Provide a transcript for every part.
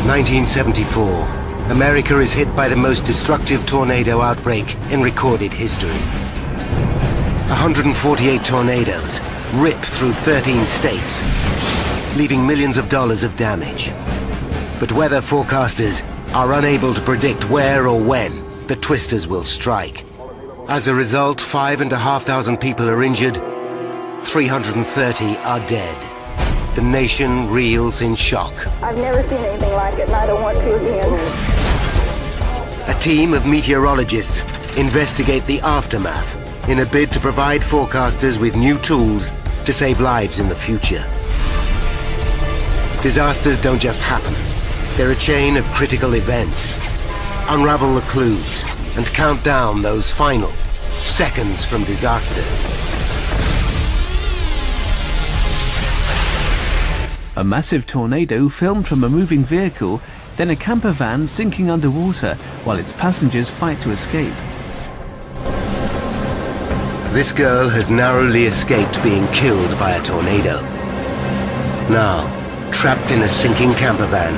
1974. America is hit by the most destructive tornado outbreak in recorded history. 148 tornadoes rip through 13 states, leaving millions of dollars of damage. But weather forecasters are unable to predict where or when the twisters will strike. As a result, 5,500 people are injured, 330 are dead. The nation reels in shock. I've never seen anything like it, and I don't want to again. A team of meteorologists investigate the aftermath in a bid to provide forecasters with new tools to save lives in the future. Disasters don't just happen. They're a chain of critical events. Unravel the clues and count down those final seconds from disaster. A massive tornado filmed from a moving vehicle, then a camper van sinking underwater while its passengers fight to escape. This girl has narrowly escaped being killed by a tornado. Now, trapped in a sinking camper van,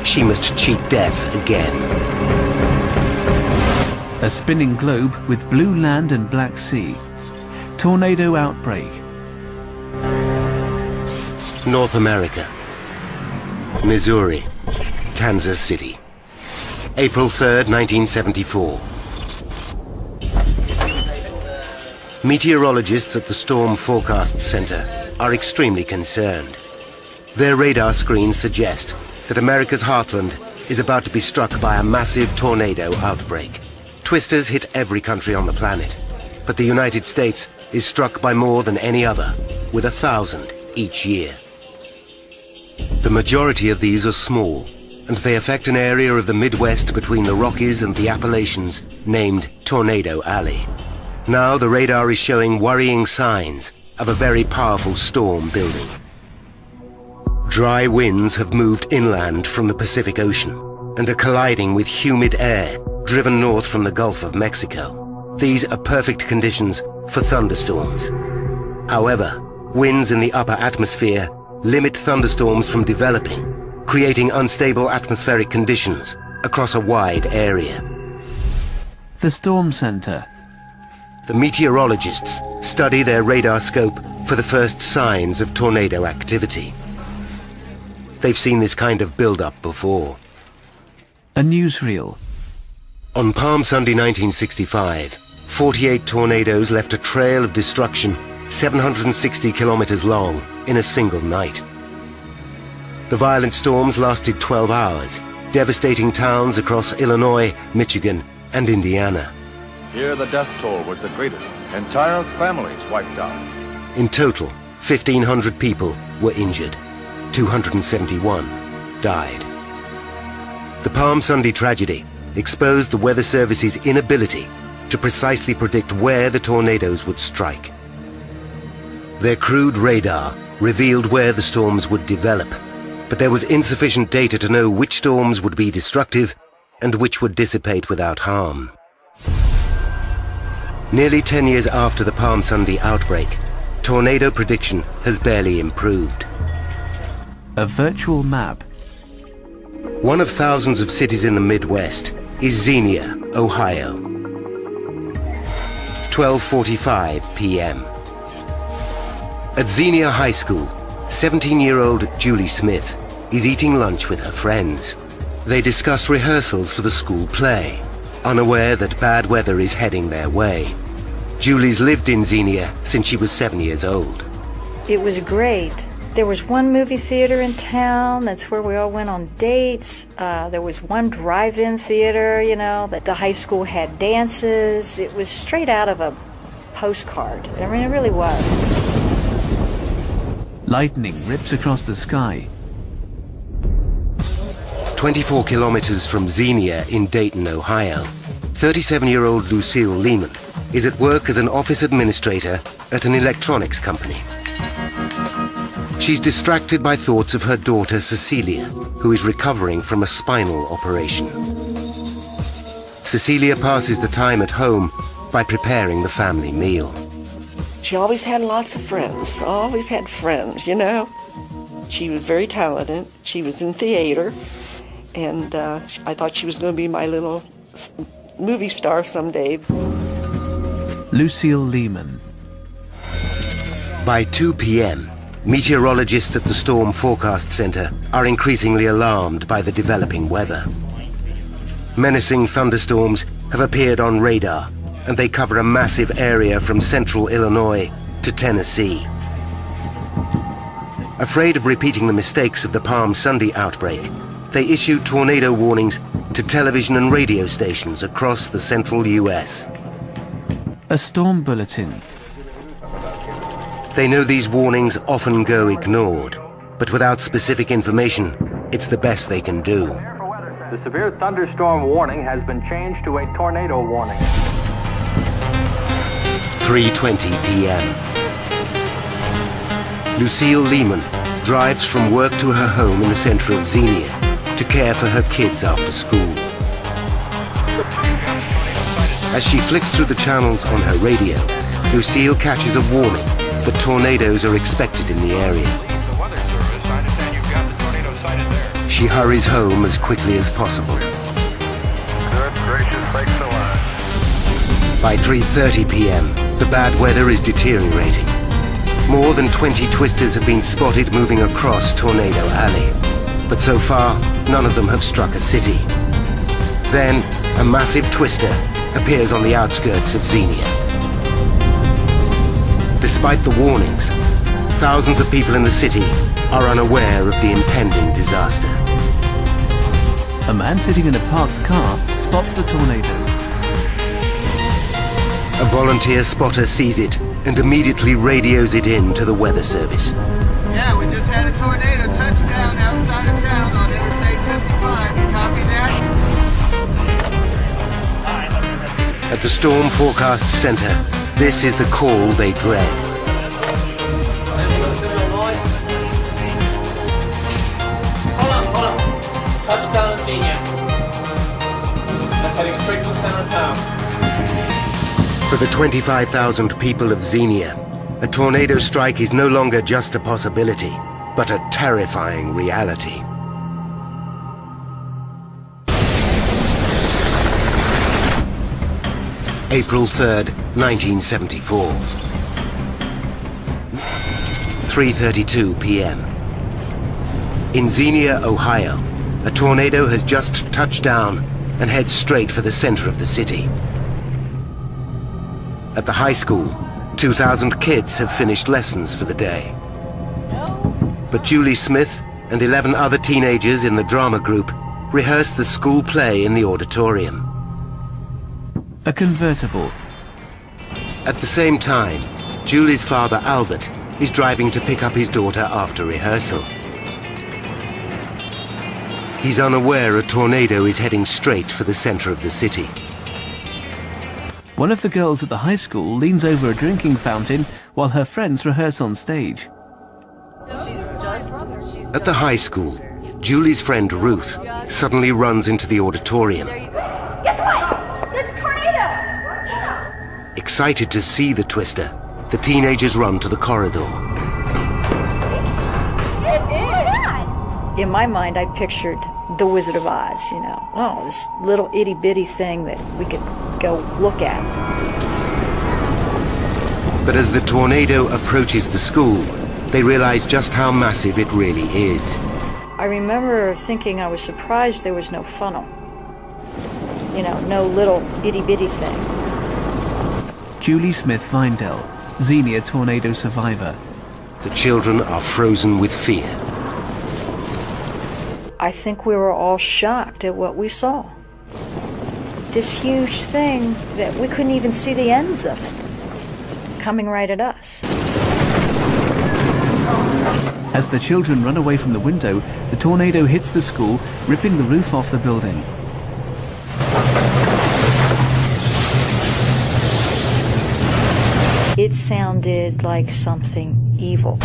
she must cheat death again. A spinning globe with blue land and black sea. Tornado outbreak. North America. Missouri. Kansas City. April 3rd, 1974. Meteorologists at the Storm Forecast Center are extremely concerned. Their radar screens suggest that America's heartland is about to be struck by a massive tornado outbreak. Twisters hit every country on the planet, but the United States is struck by more than any other, with 1,000 each year. The majority of these are small, and they affect an area of the Midwest between the Rockies and the Appalachians named Tornado Alley. Now the radar is showing worrying signs of a very powerful storm building. Dry winds have moved inland from the Pacific Ocean and are colliding with humid air driven north from the Gulf of Mexico. These are perfect conditions for thunderstorms. However, winds in the upper atmosphere limit thunderstorms from developing, creating unstable atmospheric conditions across a wide area. The Storm Center. The meteorologists study their radar scope for the first signs of tornado activity. They've seen this kind of build-up before. A newsreel. On Palm Sunday 1965, 48 tornadoes left a trail of destruction 760 kilometers long in a single night. The violent storms lasted 12 hours, devastating towns across Illinois, Michigan, and Indiana. Here the death toll was the greatest. Entire families wiped out. In total, 1,500 people were injured. 271 died. The Palm Sunday tragedy exposed the Weather Service's inability to precisely predict where the tornadoes would strike. Their crude radar revealed where the storms would develop, but there was insufficient data to know which storms would be destructive and which would dissipate without harm. Nearly 10 years after the Palm Sunday outbreak, tornado prediction has barely improved. A virtual map. One of thousands of cities in the Midwest is Xenia, Ohio. 12:45 p.m. At Xenia High School, 17-year-old Julie Smith is eating lunch with her friends. They discuss rehearsals for the school play, unaware that bad weather is heading their way. Julie's lived in Xenia since she was 7 years old. It was great. There was one movie theater in town. That's where we all went on dates. There was one drive-in theater, that the high school had dances. It was straight out of a postcard. I mean, it really was. Lightning rips across the sky. 24 kilometers from Xenia in Dayton, Ohio, 37-year-old Lucille Lehman is at work as an office administrator at an electronics company. She's distracted by thoughts of her daughter Cecilia, who is recovering from a spinal operation. Cecilia passes the time at home by preparing the family meal. She always had lots of friends, always had friends, She was very talented. She was in theater, and I thought she was going to be my little movie star someday. Lucille Lehman. By 2 p.m., meteorologists at the Storm Forecast Center are increasingly alarmed by the developing weather. Menacing thunderstorms have appeared on radar, and they cover a massive area from central Illinois to Tennessee. Afraid of repeating the mistakes of the Palm Sunday outbreak, they issue tornado warnings to television and radio stations across the central U.S. A storm bulletin. They know these warnings often go ignored, but without specific information, it's the best they can do. The severe thunderstorm warning has been changed to a tornado warning. 3:20 p.m. Lucille Lehman drives from work to her home in the center of Xenia to care for her kids after school. As she flicks through the channels on her radio, Lucille catches a warning that tornadoes are expected in the area. She hurries home as quickly as possible. By 3:30 p.m., the bad weather is deteriorating. More than 20 twisters have been spotted moving across Tornado Alley, but so far, none of them have struck a city. Then, a massive twister appears on the outskirts of Xenia. Despite the warnings, thousands of people in the city are unaware of the impending disaster. A man sitting in a parked car spots the tornado. A volunteer spotter sees it and immediately radios it in to the weather service. Yeah, we just had a tornado touchdown outside of town on Interstate 55. You copy that? At the Storm Forecast Center, this is the call they dread. Hold on. Touchdown Xenia. That's heading straight to the center of town. For the 25,000 people of Xenia, a tornado strike is no longer just a possibility, but a terrifying reality. April 3rd, 1974. 3:32 p.m. In Xenia, Ohio, a tornado has just touched down and heads straight for the center of the city. At the high school, 2,000 kids have finished lessons for the day. But Julie Smith and 11 other teenagers in the drama group rehearsed the school play in the auditorium. A convertible. At the same time, Julie's father, Albert, is driving to pick up his daughter after rehearsal. He's unaware a tornado is heading straight for the center of the city. One of the girls at the high school leans over a drinking fountain while her friends rehearse on stage. At the high school, Julie's friend Ruth suddenly runs into the auditorium. Guess what? There's a tornado! Excited to see the twister, the teenagers run to the corridor. In my mind, I pictured the Wizard of Oz, you know. Oh, this little itty-bitty thing that we could go look at. But as the tornado approaches the school, they realize just how massive it really is. I remember thinking I was surprised there was no funnel. You know, no little itty-bitty thing. Julie Smith Vindell, Xenia tornado survivor. The children are frozen with fear. I think we were all shocked at what we saw. This huge thing that we couldn't even see the ends of it, coming right at us. As the children run away from the window, the tornado hits the school, ripping the roof off the building. It sounded like something evil.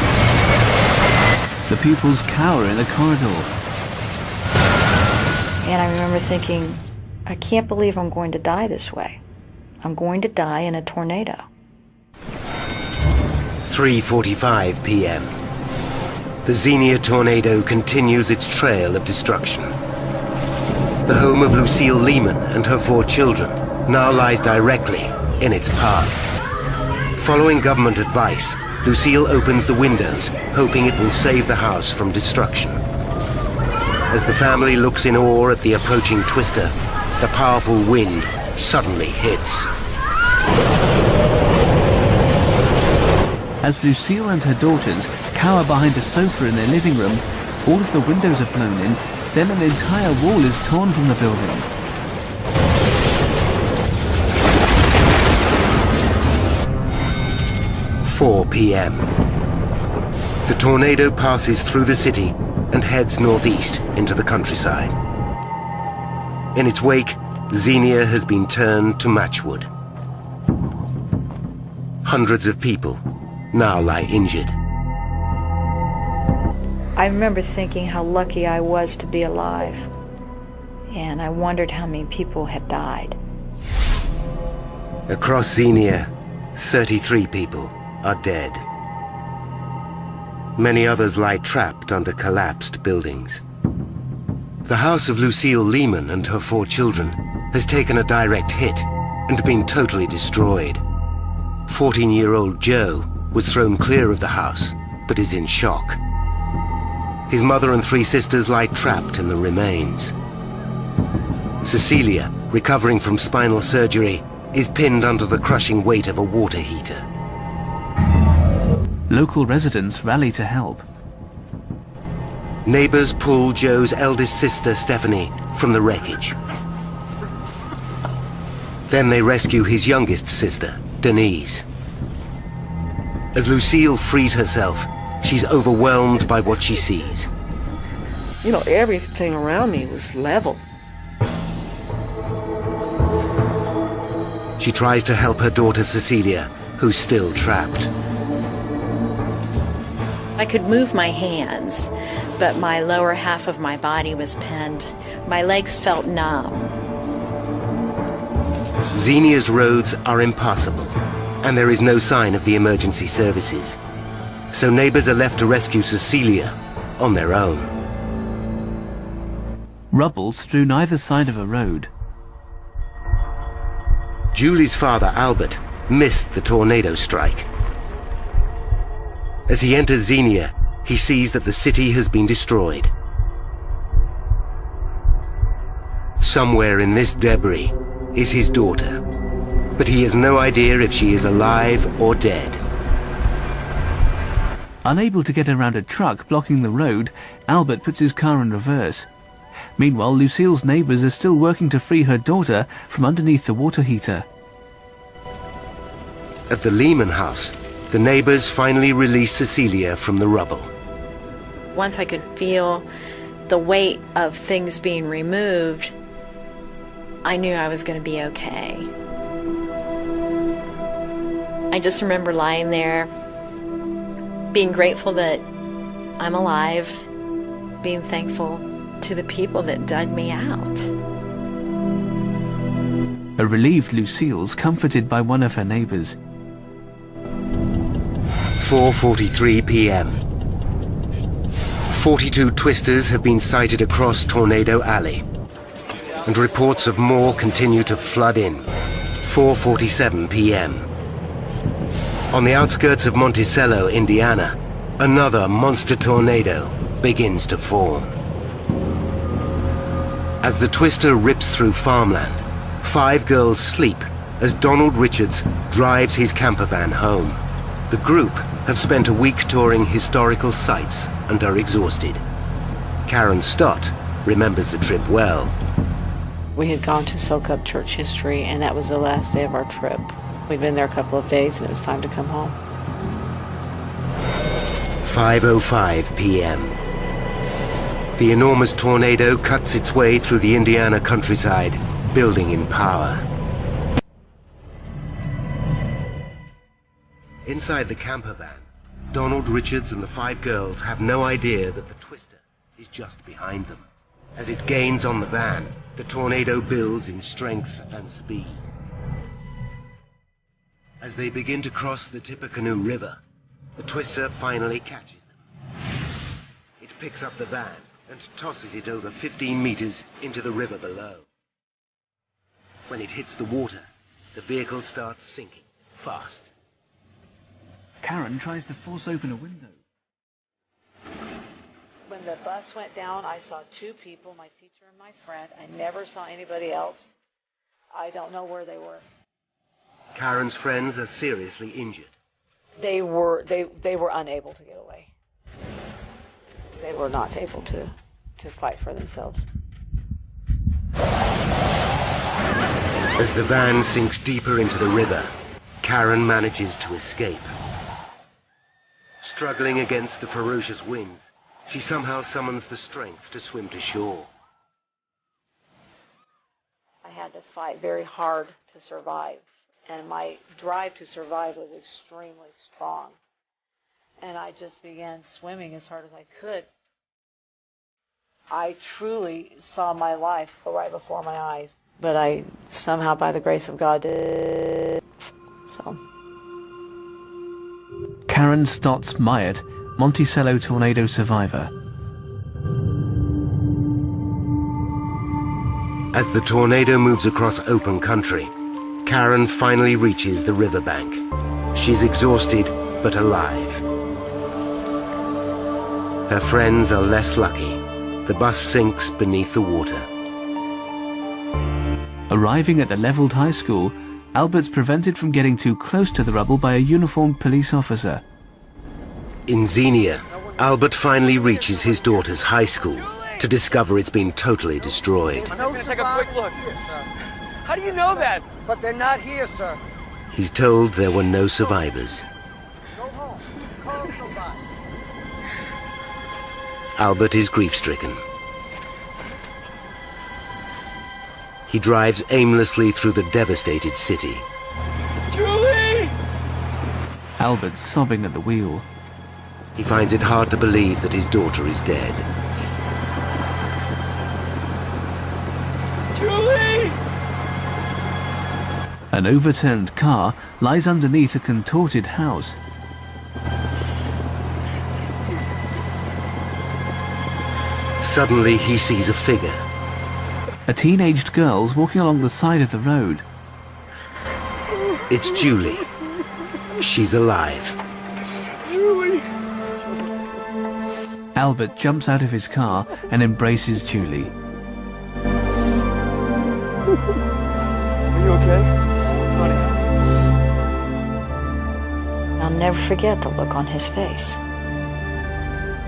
The pupils cower in the corridor. And I remember thinking, I can't believe I'm going to die this way. I'm going to die in a tornado. 3:45 p.m. The Xenia tornado continues its trail of destruction. The home of Lucille Lehman and her 4 children now lies directly in its path. Following government advice, Lucille opens the windows, hoping it will save the house from destruction. As the family looks in awe at the approaching twister, the powerful wind suddenly hits. As Lucille and her daughters cower behind a sofa in their living room, all of the windows are blown in, then an entire wall is torn from the building. "4 p.m. The tornado passes through the city and heads northeast into the countryside. In its wake, Xenia has been turned to matchwood. Hundreds of people now lie injured. I remember thinking how lucky I was to be alive, and I wondered how many people had died. Across Xenia, 33 people are dead. Many others lie trapped under collapsed buildings. The house of Lucille Lehman and her 4 children has taken a direct hit and been totally destroyed. 14-year-old Joe was thrown clear of the house, but is in shock. His mother and 3 sisters lie trapped in the remains. Cecilia, recovering from spinal surgery, is pinned under the crushing weight of a water heater. Local residents rally to help. Neighbors pull Joe's eldest sister, Stephanie, from the wreckage. Then they rescue his youngest sister, Denise. As Lucille frees herself, she's overwhelmed by what she sees. You know, everything around me was level. She tries to help her daughter Cecilia, who's still trapped. I could move my hands, but my lower half of my body was pinned. My legs felt numb. Xenia's roads are impassable, and there is no sign of the emergency services. So neighbors are left to rescue Cecilia on their own. Rubble strewn either side of a road. Julie's father, Albert, missed the tornado strike. As he enters Xenia, he sees that the city has been destroyed. Somewhere in this debris is his daughter, but he has no idea if she is alive or dead. Unable to get around a truck blocking the road, Albert puts his car in reverse. Meanwhile, Lucille's neighbors are still working to free her daughter from underneath the water heater. At the Lehman house, the neighbors finally release Cecilia from the rubble. Once I could feel the weight of things being removed, I knew I was going to be okay. I just remember lying there, being grateful that I'm alive, being thankful to the people that dug me out. A relieved Lucille's comforted by one of her neighbors. 4:43 p.m. 42 twisters have been sighted across Tornado Alley, and reports of more continue to flood in. 4:47 p.m. On the outskirts of Monticello, Indiana, another monster tornado begins to form. As the twister rips through farmland, 5 girls sleep as Donald Richards drives his camper van home. The group have spent a week touring historical sites and are exhausted. Karen Stott remembers the trip well. We had gone to soak up church history, and that was the last day of our trip. We'd been there a couple of days, and it was time to come home. 5:05 p.m. The enormous tornado cuts its way through the Indiana countryside, building in power. Inside the camper van, Donald Richards and the 5 girls have no idea that the twister is just behind them. As it gains on the van, the tornado builds in strength and speed. As they begin to cross the Tippecanoe River, the twister finally catches them. It picks up the van and tosses it over 15 meters into the river below. When it hits the water, the vehicle starts sinking fast. Karen tries to force open a window. When the bus went down, I saw two people, my teacher and my friend. I never saw anybody else. I don't know where they were. Karen's friends are seriously injured. They were unable to get away. They were not able to fight for themselves. As the van sinks deeper into the river, Karen manages to escape. Struggling against the ferocious winds, she somehow summons the strength to swim to shore. I had to fight very hard to survive, and my drive to survive was extremely strong. And I just began swimming as hard as I could. I truly saw my life go right before my eyes, but I somehow, by the grace of God, did. So. Karen Stotts Myatt, Monticello tornado survivor. As the tornado moves across open country, Karen finally reaches the riverbank. She's exhausted, but alive. Her friends are less lucky. The bus sinks beneath the water. Arriving at the leveled high school, Albert's prevented from getting too close to the rubble by a uniformed police officer. In Xenia, Albert finally reaches his daughter's high school to discover it's been totally destroyed. I'm going to take a quick look. How do you know that? But they're not here, sir. He's told there were no survivors. Go home. Call somebody. Albert is grief-stricken. He drives aimlessly through the devastated city. Julie! Albert's sobbing at the wheel. He finds it hard to believe that his daughter is dead. Julie! An overturned car lies underneath a contorted house. Suddenly he sees a figure. A teenaged girl's walking along the side of the road. It's Julie. She's alive. Julie! Albert jumps out of his car and embraces Julie. Are you okay? Honey? I'll never forget the look on his face.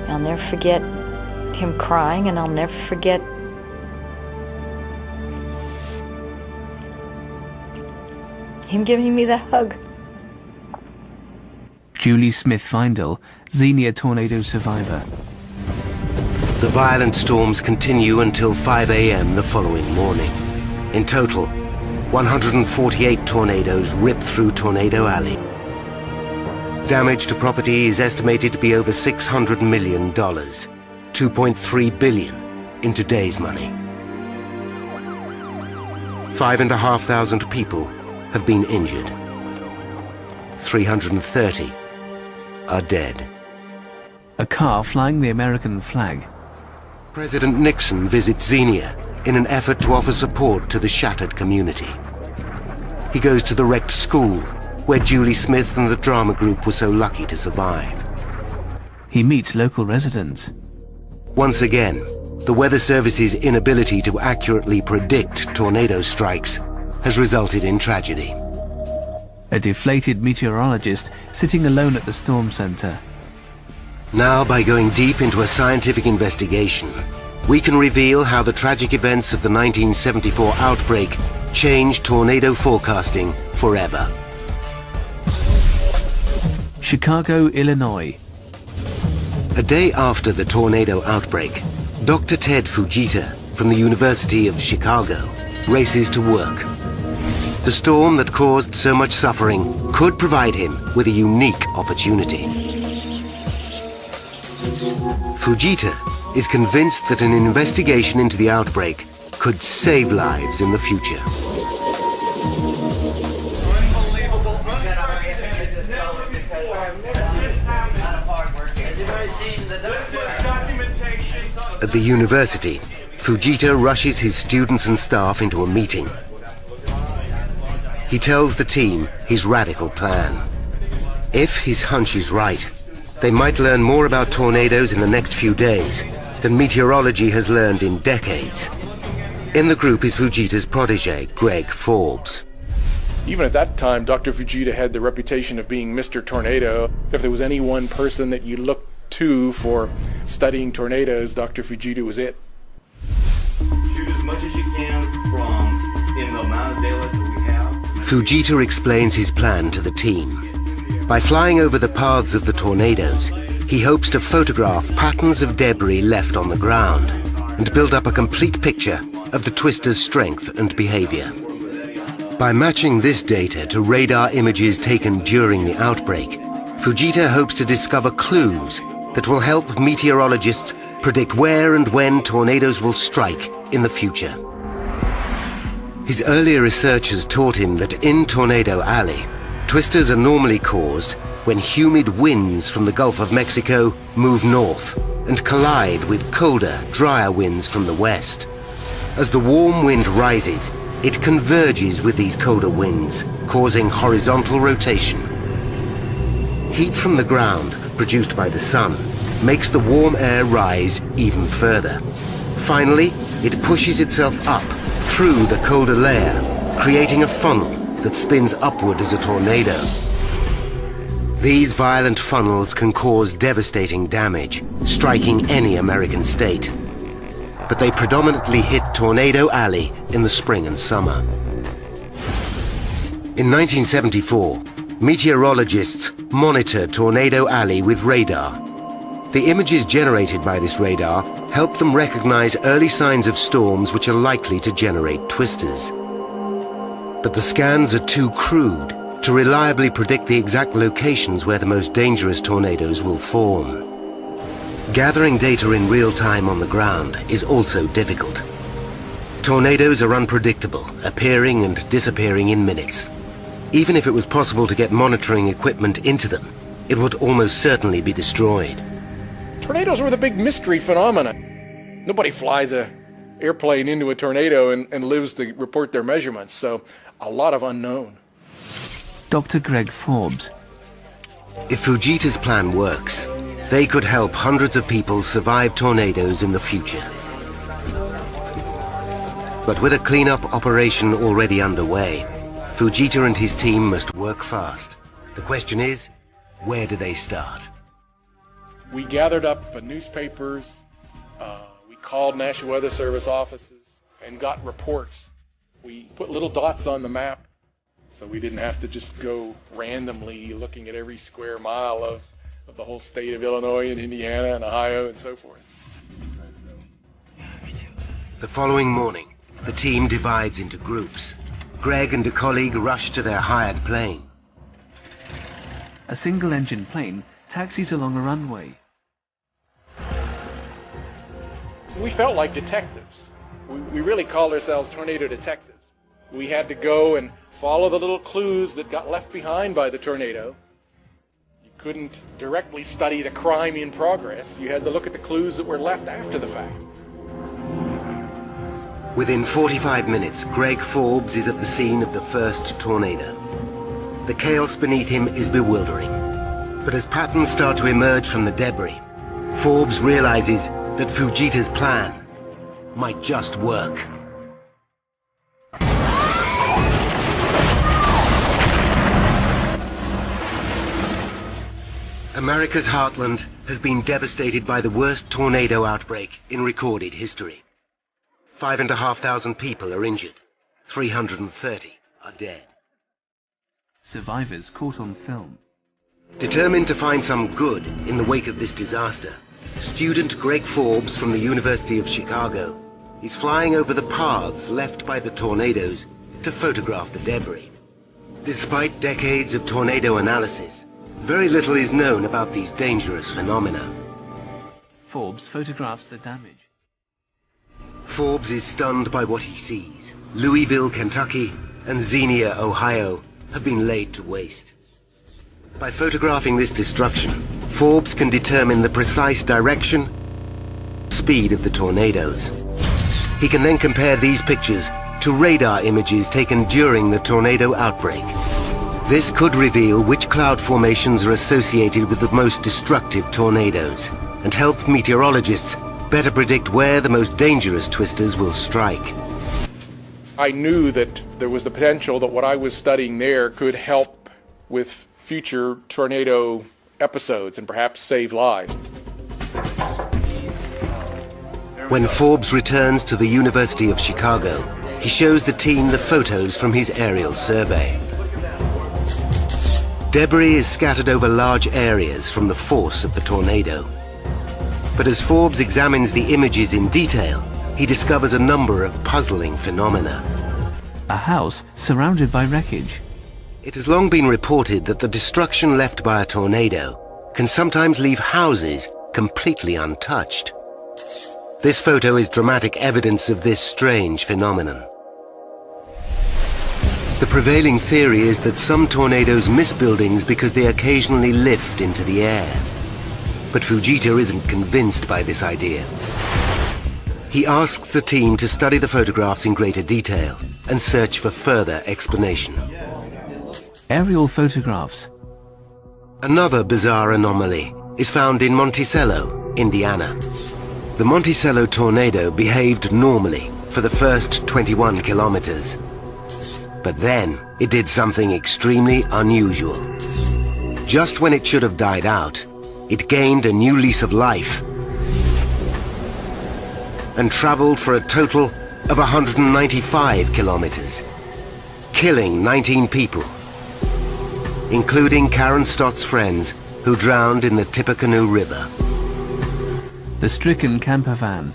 I'll never forget him crying, and I'll never forget him giving me the hug. Julie Smith-Findle, Xenia tornado survivor. The violent storms continue until 5 a.m. the following morning. In total, 148 tornadoes rip through Tornado Alley. Damage to property is estimated to be over $600 million, $2.3 billion in today's money. 5,500 people have been injured. 330 are dead. A car flying the American flag. President Nixon visits Xenia in an effort to offer support to the shattered community. He goes to the wrecked school, where Julie Smith and the drama group were so lucky to survive. He meets local residents. Once again, the Weather Service's inability to accurately predict tornado strikes has resulted in tragedy. A deflated meteorologist sitting alone at the storm center. Now, by going deep into a scientific investigation, we can reveal how the tragic events of the 1974 outbreak changed tornado forecasting forever. Chicago, Illinois. A day after the tornado outbreak, Dr. Ted Fujita from the University of Chicago races to work. The storm that caused so much suffering could provide him with a unique opportunity. Fujita is convinced that an investigation into the outbreak could save lives in the future. This was documentation. At the university, Fujita rushes his students and staff into a meeting. He tells the team his radical plan. If his hunch is right, they might learn more about tornadoes in the next few days than meteorology has learned in decades. In the group is Fujita's protege, Greg Forbes. Even at that time, Dr. Fujita had the reputation of being Mr. Tornado. If there was any one person that you looked to for studying tornadoes, Dr. Fujita was it. Shoot as much as you can from in the amount of daylight that we have. Fujita explains his plan to the team. By flying over the paths of the tornadoes, he hopes to photograph patterns of debris left on the ground and build up a complete picture of the twister's strength and behavior. By matching this data to radar images taken during the outbreak, Fujita hopes to discover clues that will help meteorologists predict where and when tornadoes will strike in the future. His earlier research has taught him that in Tornado Alley, twisters are normally caused when humid winds from the Gulf of Mexico move north and collide with colder, drier winds from the west. As the warm wind rises, it converges with these colder winds, causing horizontal rotation. Heat from the ground, produced by the sun, makes the warm air rise even further. Finally, it pushes itself up through the colder layer, creating a funnel that spins upward as a tornado. These violent funnels can cause devastating damage, striking any American state. But they predominantly hit Tornado Alley in the spring and summer. In 1974, meteorologists monitored Tornado Alley with radar. The images generated by this radar help them recognize early signs of storms which are likely to generate twisters. But the scans are too crude to reliably predict the exact locations where the most dangerous tornadoes will form. Gathering data in real time on the ground is also difficult. Tornadoes are unpredictable, appearing and disappearing in minutes. Even if it was possible to get monitoring equipment into them, it would almost certainly be destroyed. Tornadoes were the big mystery phenomenon. Nobody flies an airplane into a tornado and lives to report their measurements, so a lot of unknown. Dr. Greg Forbes. If Fujita's plan works, they could help hundreds of people survive tornadoes in the future. But with a cleanup operation already underway, Fujita and his team must work fast. The question is, where do they start? We gathered up newspapers, we called National Weather Service offices and got reports. We put little dots on the map so we didn't have to just go randomly looking at every square mile of the whole state of Illinois and Indiana and Ohio and so forth. The following morning, the team divides into groups. Greg and a colleague rush to their hired plane. A single-engine plane taxis along a runway. We felt like detectives. We really called ourselves tornado detectives. We had to go and follow the little clues that got left behind by the tornado. You couldn't directly study the crime in progress. You had to look at the clues that were left after the fact. Within 45 minutes, Greg Forbes is at the scene of the first tornado. The chaos beneath him is bewildering. But as patterns start to emerge from the debris, Forbes realizes that Fujita's plan might just work. America's heartland has been devastated by the worst tornado outbreak in recorded history. 5,500 people are injured. 330 are dead. Survivors caught on film. Determined to find some good in the wake of this disaster, student Greg Forbes from the University of Chicago is flying over the paths left by the tornadoes to photograph the debris. Despite decades of tornado analysis, very little is known about these dangerous phenomena. Forbes photographs the damage. Forbes is stunned by what he sees. Louisville, Kentucky, and Xenia, Ohio, have been laid to waste. By photographing this destruction, Forbes can determine the precise direction speed of the tornadoes. He can then compare these pictures to radar images taken during the tornado outbreak. This could reveal which cloud formations are associated with the most destructive tornadoes and help meteorologists better predict where the most dangerous twisters will strike. I knew that there was the potential that what I was studying there could help with future tornado episodes and perhaps save lives. When Forbes returns to the University of Chicago, he shows the team the photos from his aerial survey. Debris is scattered over large areas from the force of the tornado. But as Forbes examines the images in detail, he discovers a number of puzzling phenomena. A house surrounded by wreckage. It has long been reported that the destruction left by a tornado can sometimes leave houses completely untouched. This photo is dramatic evidence of this strange phenomenon. The prevailing theory is that some tornadoes miss buildings because they occasionally lift into the air. But Fujita isn't convinced by this idea. He asks the team to study the photographs in greater detail and search for further explanation. Aerial photographs. Another bizarre anomaly is found in Monticello, Indiana. The Monticello tornado behaved normally for the first 21 kilometers. But then it did something extremely unusual. Just when it should have died out, it gained a new lease of life and traveled for a total of 195 kilometers, killing 19 people, including Karen Stott's friends who drowned in the Tippecanoe River. The stricken camper van.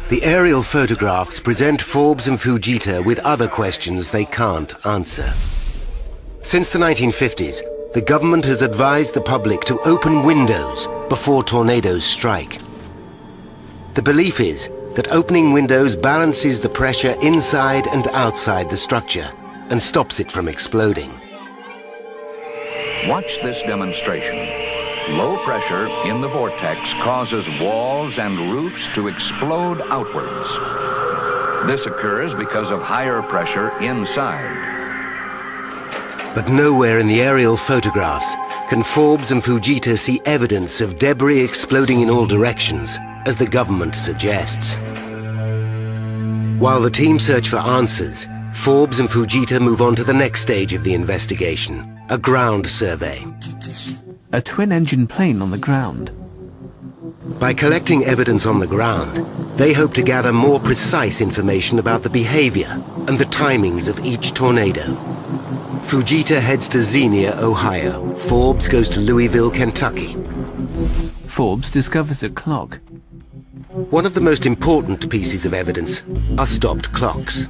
The aerial photographs present Forbes and Fujita with other questions they can't answer. Since the 1950s, the government has advised the public to open windows before tornadoes strike. The belief is that opening windows balances the pressure inside and outside the structure and stops it from exploding. Watch this demonstration. Low pressure in the vortex causes walls and roofs to explode outwards. This occurs because of higher pressure inside. But nowhere in the aerial photographs can Forbes and Fujita see evidence of debris exploding in all directions, as the government suggests. While the team search for answers, Forbes and Fujita move on to the next stage of the investigation, a ground survey. A twin-engine plane on the ground. By collecting evidence on the ground, they hope to gather more precise information about the behavior and the timings of each tornado. Fujita heads to Xenia, Ohio. Forbes goes to Louisville, Kentucky. Forbes discovers a clock. One of the most important pieces of evidence are stopped clocks.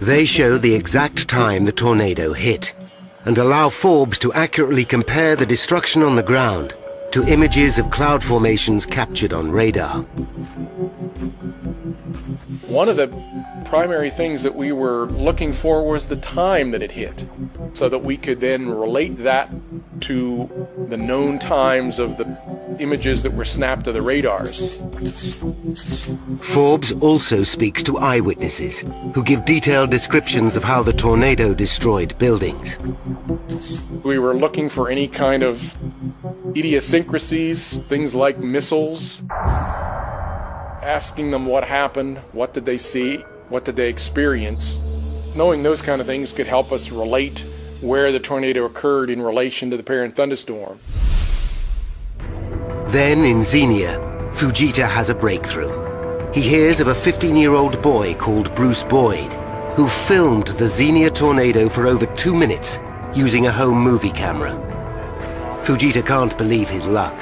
They show the exact time the tornado hit and allow Forbes to accurately compare the destruction on the ground to images of cloud formations captured on radar. One of the primary things that we were looking for was the time that it hit, so that we could then relate that to the known times of the images that were snapped to the radars. Forbes also speaks to eyewitnesses who give detailed descriptions of how the tornado destroyed buildings. We were looking for any kind of idiosyncrasies, things like missiles, asking them what happened, what did they see, what did they experience. Knowing those kind of things could help us relate where the tornado occurred in relation to the parent thunderstorm. Then in Xenia, Fujita has a breakthrough. He hears of a 15-year-old boy called Bruce Boyd, who filmed the Xenia tornado for over 2 minutes using a home movie camera. Fujita can't believe his luck.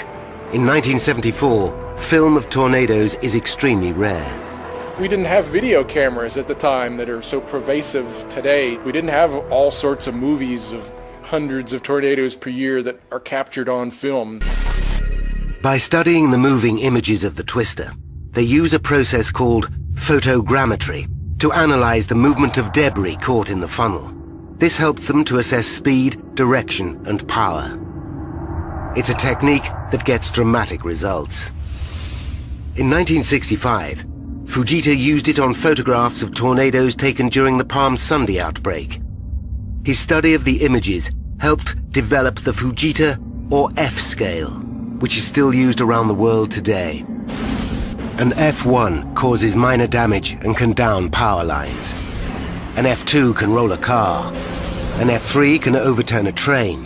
In 1974, film of tornadoes is extremely rare. We didn't have video cameras at the time that are so pervasive today. We didn't have all sorts of movies of hundreds of tornadoes per year that are captured on film. By studying the moving images of the twister, they use a process called photogrammetry to analyze the movement of debris caught in the funnel. This helps them to assess speed, direction, and power. It's a technique that gets dramatic results. In 1965, Fujita used it on photographs of tornadoes taken during the Palm Sunday outbreak. His study of the images helped develop the Fujita or F scale, which is still used around the world today. An F1 causes minor damage and can down power lines. An F2 can roll a car. An F3 can overturn a train.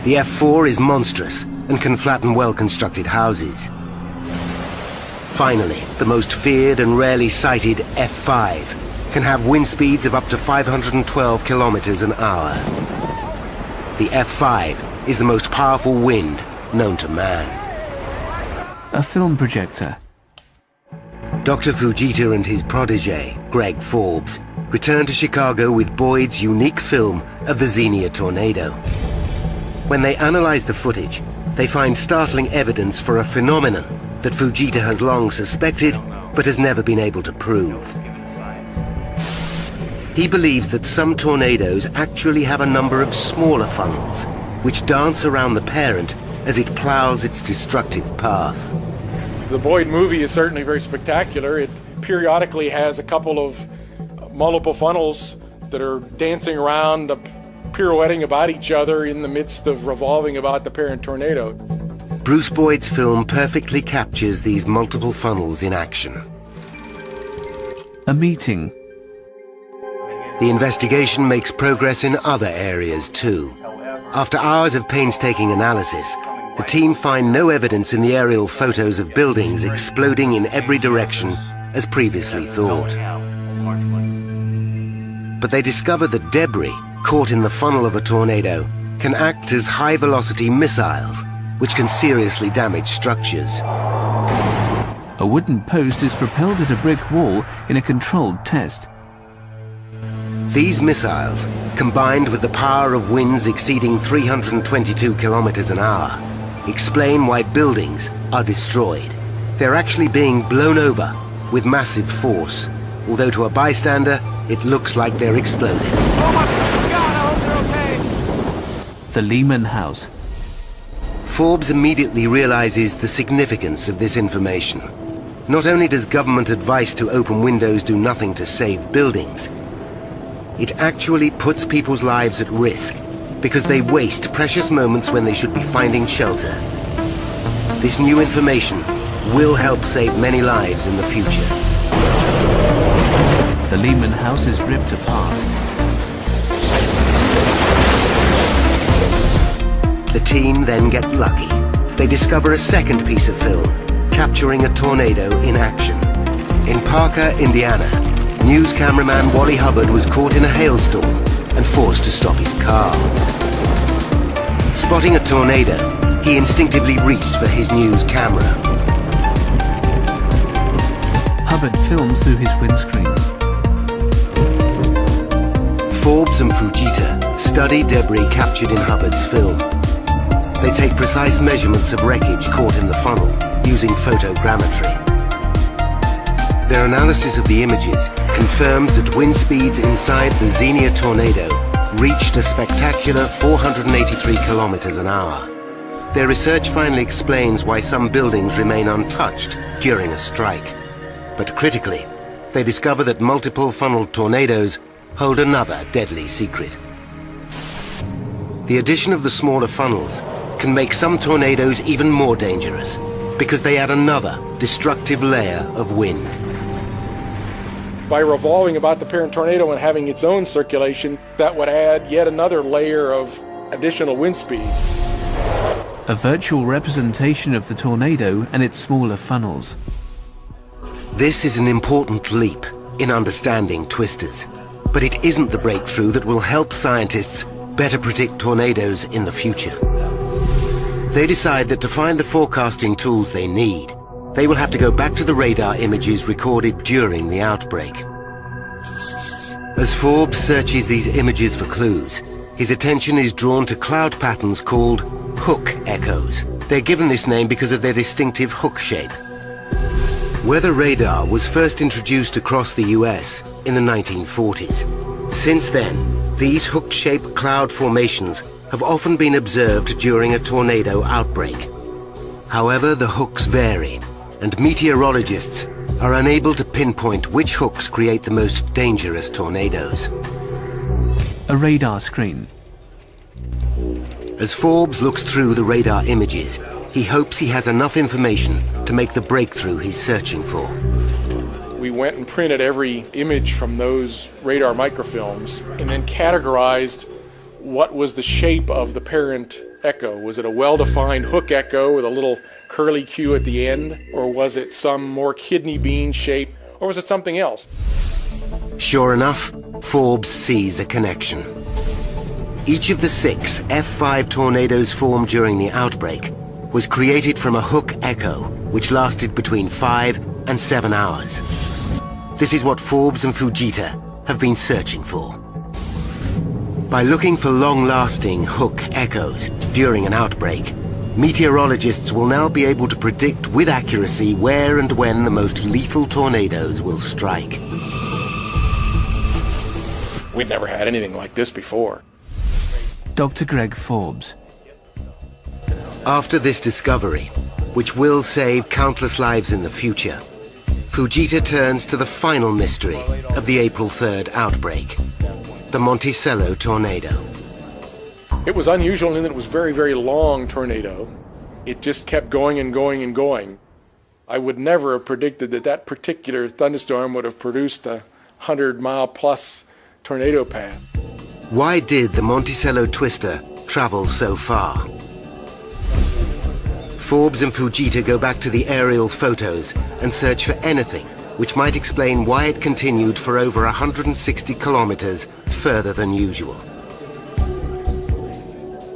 The F4 is monstrous and can flatten well-constructed houses. Finally, the most feared and rarely sighted F5 can have wind speeds of up to 512 kilometers an hour. The F5 is the most powerful wind known to man. A film projector. Dr. Fujita and his protege, Greg Forbes, returned to Chicago with Boyd's unique film of the Xenia tornado. When they analyze the footage, they find startling evidence for a phenomenon that Fujita has long suspected, but has never been able to prove. He believes that some tornadoes actually have a number of smaller funnels, which dance around the parent as it plows its destructive path. The Boyd movie is certainly very spectacular. It periodically has a couple of multiple funnels that are dancing around, pirouetting about each other in the midst of revolving about the parent tornado. Bruce Boyd's film perfectly captures these multiple funnels in action. A meeting. The investigation makes progress in other areas too. After hours of painstaking analysis, the team find no evidence in the aerial photos of buildings exploding in every direction as previously thought. But they discover that debris caught in the funnel of a tornado can act as high-velocity missiles, which can seriously damage structures. A wooden post is propelled at a brick wall in a controlled test. These missiles, combined with the power of winds exceeding 322 kilometers an hour, explain why buildings are destroyed. They're actually being blown over with massive force, although to a bystander, it looks like they're exploding. Oh my God, I hope they're okay. The Lehman House. Forbes immediately realizes the significance of this information. Not only does government advice to open windows do nothing to save buildings, it actually puts people's lives at risk because they waste precious moments when they should be finding shelter. This new information will help save many lives in the future. The Lehman House is ripped apart. The team then get lucky. They discover a second piece of film, capturing a tornado in action. In Parker, Indiana, news cameraman Wally Hubbard was caught in a hailstorm and forced to stop his car. Spotting a tornado, he instinctively reached for his news camera. Hubbard films through his windscreen. Forbes and Fujita study debris captured in Hubbard's film. They take precise measurements of wreckage caught in the funnel using photogrammetry. Their analysis of the images confirmed that wind speeds inside the Xenia tornado reached a spectacular 483 kilometers an hour. Their research finally explains why some buildings remain untouched during a strike. But critically, they discover that multiple funneled tornadoes hold another deadly secret. The addition of the smaller funnels can make some tornadoes even more dangerous because they add another destructive layer of wind. By revolving about the parent tornado and having its own circulation, that would add yet another layer of additional wind speeds. A virtual representation of the tornado and its smaller funnels. This is an important leap in understanding twisters, but it isn't the breakthrough that will help scientists better predict tornadoes in the future. They decide that to find the forecasting tools they need, they will have to go back to the radar images recorded during the outbreak. As Forbes searches these images for clues, his attention is drawn to cloud patterns called hook echoes. They're given this name because of their distinctive hook shape. Weather radar was first introduced across the US in the 1940s. Since then, these hook-shaped cloud formations have often been observed during a tornado outbreak. However, the hooks vary, and meteorologists are unable to pinpoint which hooks create the most dangerous tornadoes. A radar screen. As Forbes looks through the radar images, he hopes he has enough information to make the breakthrough he's searching for. We went and printed every image from those radar microfilms and then categorized what was the shape of the parent echo. Was it a well-defined hook echo with a little curly Q at the end, or was it some more kidney bean shape, or was it something else? Sure enough, Forbes sees a connection. Each of the 6 F5 tornadoes formed during the outbreak was created from a hook echo, which lasted between 5 and 7 hours. This is what Forbes and Fujita have been searching for. By looking for long-lasting hook echoes during an outbreak, meteorologists will now be able to predict with accuracy where and when the most lethal tornadoes will strike. We'd never had anything like this before. Dr. Greg Forbes. After this discovery, which will save countless lives in the future, Fujita turns to the final mystery of the April 3rd outbreak, the Monticello tornado. It was unusual in that it was a very, very long tornado. It just kept going and going and going. I would never have predicted that that particular thunderstorm would have produced a 100-mile-plus tornado path. Why did the Monticello twister travel so far? Forbes and Fujita go back to the aerial photos and search for anything which might explain why it continued for over 160 kilometers further than usual.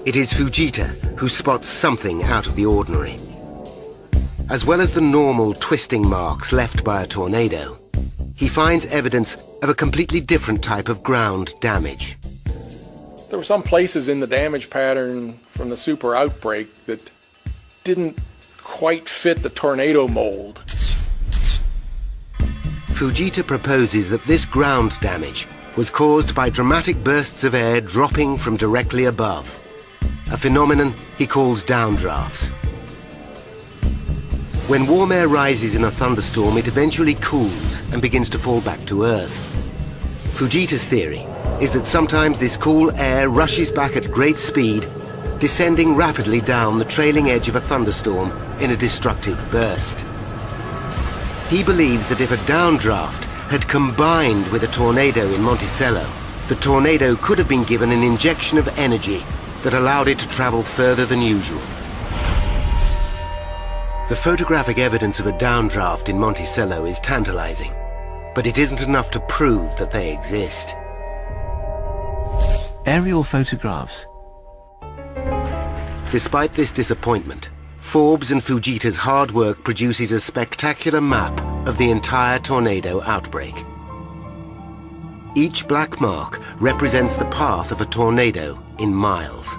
It is Fujita who spots something out of the ordinary. As well as the normal twisting marks left by a tornado, he finds evidence of a completely different type of ground damage. There were some places in the damage pattern from the super outbreak that didn't quite fit the tornado mold. Fujita proposes that this ground damage was caused by dramatic bursts of air dropping from directly above, a phenomenon he calls downdrafts. When warm air rises in a thunderstorm, it eventually cools and begins to fall back to Earth. Fujita's theory is that sometimes this cool air rushes back at great speed, descending rapidly down the trailing edge of a thunderstorm in a destructive burst. He believes that if a downdraft had combined with a tornado in Monticello, the tornado could have been given an injection of energy that allowed it to travel further than usual. The photographic evidence of a downdraft in Monticello is tantalizing, but it isn't enough to prove that they exist. Aerial photographs. Despite this disappointment, Forbes and Fujita's hard work produces a spectacular map of the entire tornado outbreak. Each black mark represents the path of a tornado in miles.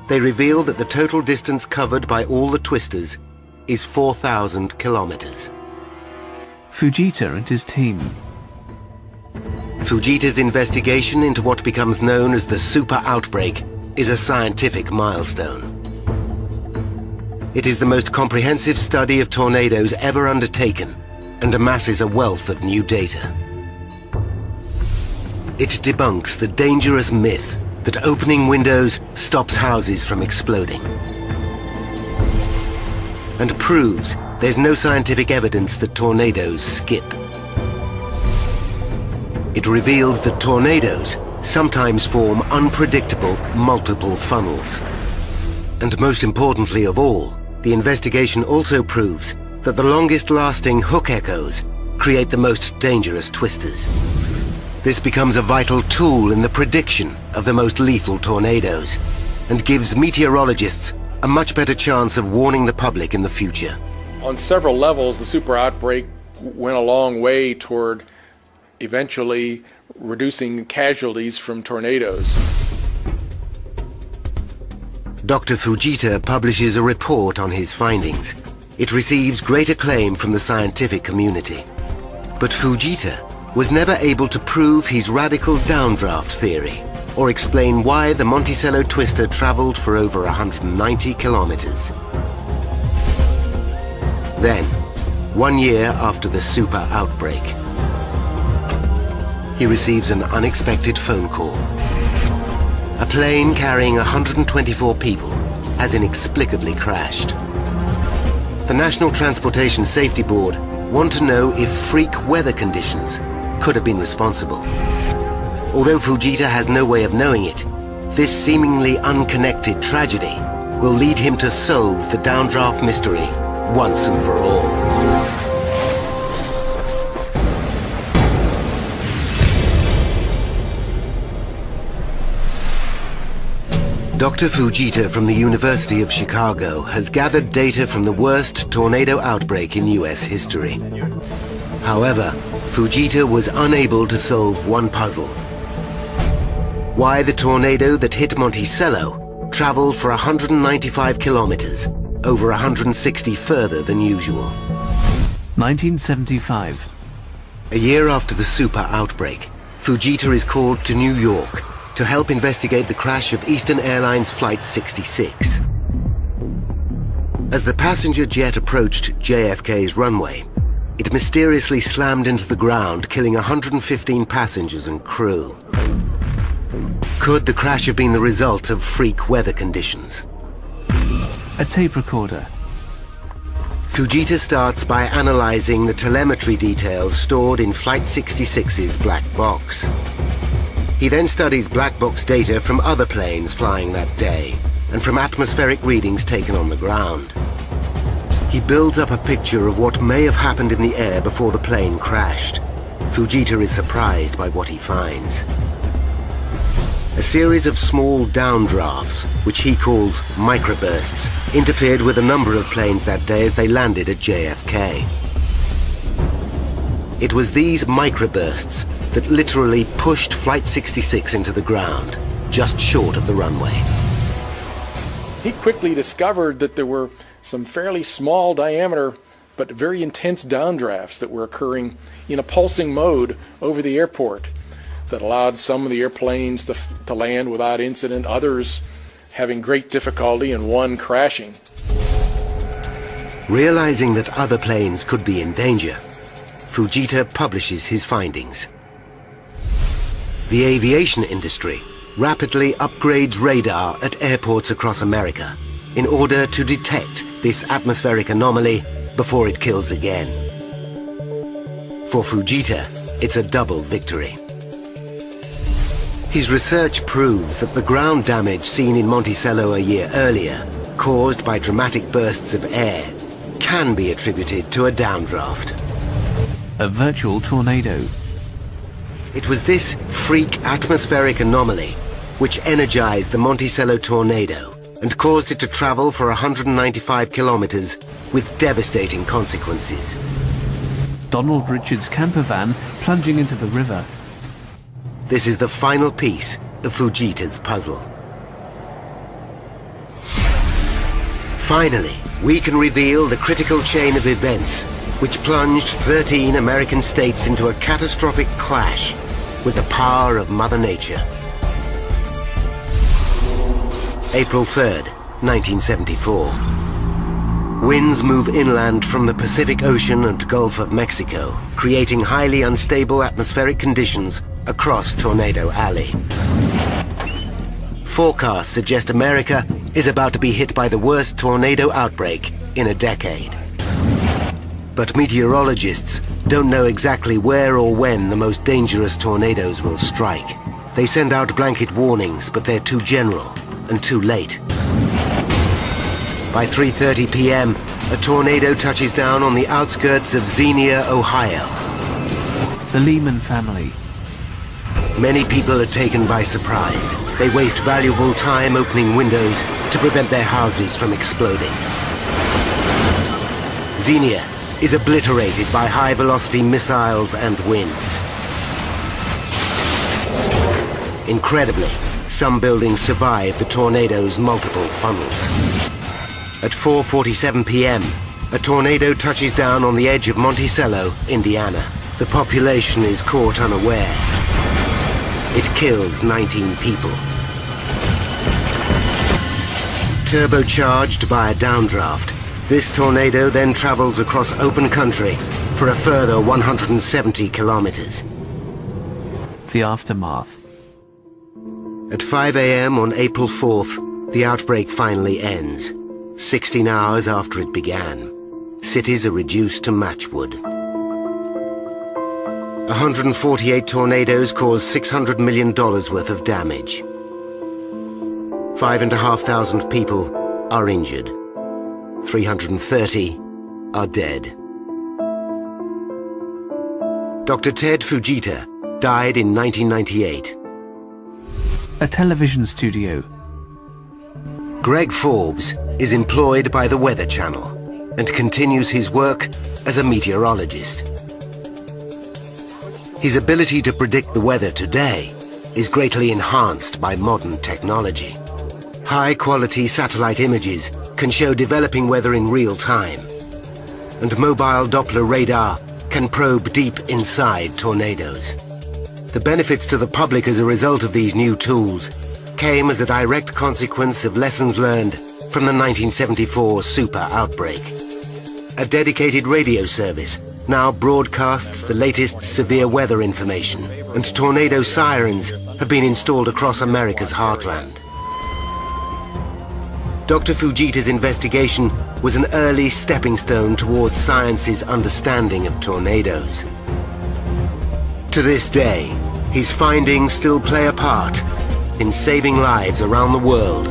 They reveal that the total distance covered by all the twisters is 4,000 kilometers. Fujita and his team. Fujita's investigation into what becomes known as the super outbreak is a scientific milestone. It is the most comprehensive study of tornadoes ever undertaken and amasses a wealth of new data. It debunks the dangerous myth that opening windows stops houses from exploding, and proves there's no scientific evidence that tornadoes skip. It reveals that tornadoes sometimes form unpredictable multiple funnels. And most importantly of all, the investigation also proves that the longest-lasting hook echoes create the most dangerous twisters. This becomes a vital tool in the prediction of the most lethal tornadoes, and gives meteorologists a much better chance of warning the public in the future. On several levels, the super outbreak went a long way toward eventually reducing casualties from tornadoes. Dr. Fujita publishes a report on his findings. It receives great acclaim from the scientific community. But Fujita was never able to prove his radical downdraft theory, or explain why the Monticello twister traveled for over 190 kilometers. Then, 1 year after the super outbreak, he receives an unexpected phone call. A plane carrying 124 people has inexplicably crashed. The National Transportation Safety Board want to know if freak weather conditions could have been responsible. Although Fujita has no way of knowing it, this seemingly unconnected tragedy will lead him to solve the downdraft mystery once and for all. Dr. Fujita from the University of Chicago has gathered data from the worst tornado outbreak in US history. However, Fujita was unable to solve one puzzle. Why the tornado that hit Monticello traveled for 195 kilometers, over 160 further than usual. 1975. A year after the super outbreak, Fujita is called to New York to help investigate the crash of Eastern Airlines Flight 66. As the passenger jet approached JFK's runway, it mysteriously slammed into the ground, killing 115 passengers and crew. Could the crash have been the result of freak weather conditions? A tape recorder. Fujita starts by analyzing the telemetry details stored in Flight 66's black box. He then studies black box data from other planes flying that day and from atmospheric readings taken on the ground. He builds up a picture of what may have happened in the air before the plane crashed. Fujita is surprised by what he finds. A series of small downdrafts, which he calls microbursts, interfered with a number of planes that day as they landed at JFK. It was these microbursts that literally pushed Flight 66 into the ground, just short of the runway. He quickly discovered that there were some fairly small diameter but very intense downdrafts that were occurring in a pulsing mode over the airport that allowed some of the airplanes to land without incident, others having great difficulty, and one crashing. Realizing that other planes could be in danger, Fujita publishes his findings. The aviation industry rapidly upgrades radar at airports across America in order to detect this atmospheric anomaly before it kills again. For Fujita, it's a double victory. His research proves that the ground damage seen in Monticello a year earlier, caused by dramatic bursts of air, can be attributed to a downdraft. A virtual tornado. It was this freak atmospheric anomaly which energized the Monticello tornado and caused it to travel for 195 kilometers with devastating consequences. Donald Richards' camper van plunging into the river. This is the final piece of Fujita's puzzle. Finally, we can reveal the critical chain of events which plunged 13 American states into a catastrophic clash with the power of Mother Nature. April 3rd, 1974. Winds move inland from the Pacific Ocean and Gulf of Mexico, creating highly unstable atmospheric conditions across Tornado Alley. Forecasts suggest America is about to be hit by the worst tornado outbreak in a decade. But meteorologists don't know exactly where or when the most dangerous tornadoes will strike. They send out blanket warnings, but they're too general and too late. By 3:30 p.m., a tornado touches down on the outskirts of Xenia, Ohio. The Lehman family. Many people are taken by surprise. They waste valuable time opening windows to prevent their houses from exploding. Xenia is obliterated by high-velocity missiles and winds. Incredibly, some buildings survive the tornado's multiple funnels. At 4:47 p.m., a tornado touches down on the edge of Monticello, Indiana. The population is caught unaware. it kills 19 people. Turbocharged by a downdraft, this tornado then travels across open country for a further 170 kilometers. The aftermath. At 5 a.m. on April 4th, the outbreak finally ends. 16 hours after it began, cities are reduced to matchwood. 148 tornadoes caused $600 million worth of damage. 5,500 people are injured. 330 are dead. Dr. Ted Fujita died in 1998. A television studio. Greg Forbes is employed by the Weather Channel and continues his work as a meteorologist. His ability to predict the weather today is greatly enhanced by modern technology. High-quality satellite images can show developing weather in real time, and mobile Doppler radar can probe deep inside tornadoes. The benefits to the public as a result of these new tools came as a direct consequence of lessons learned from the 1974 super outbreak. A dedicated radio service now broadcasts the latest severe weather information, and tornado sirens have been installed across America's heartland. Dr. Fujita's investigation was an early stepping stone towards science's understanding of tornadoes. To this day, his findings still play a part in saving lives around the world